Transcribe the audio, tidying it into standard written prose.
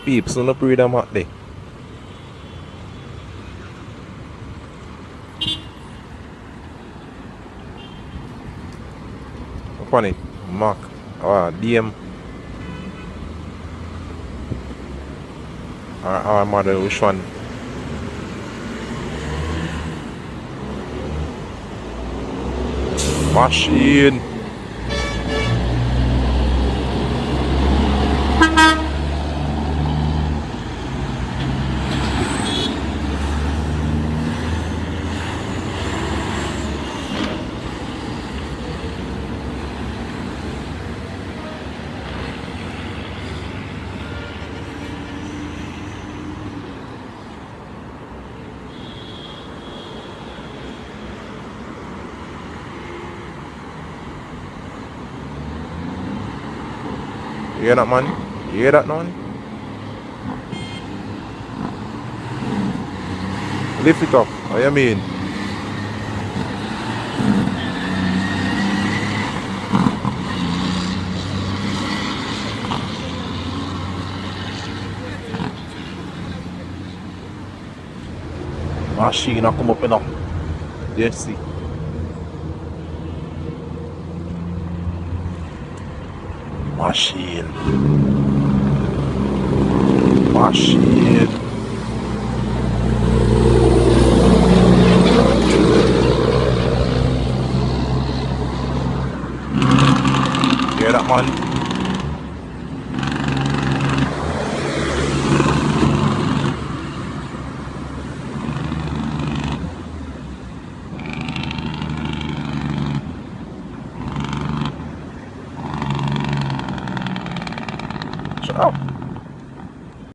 Peeps, no pre them out there. Upon it, Mark, DM, our model, which one? Machine. You hear that, man? You hear that, man? Lift it up. What you mean? Machine a come up enough. You see. Machine. Machine. You hear that, man? Shut up.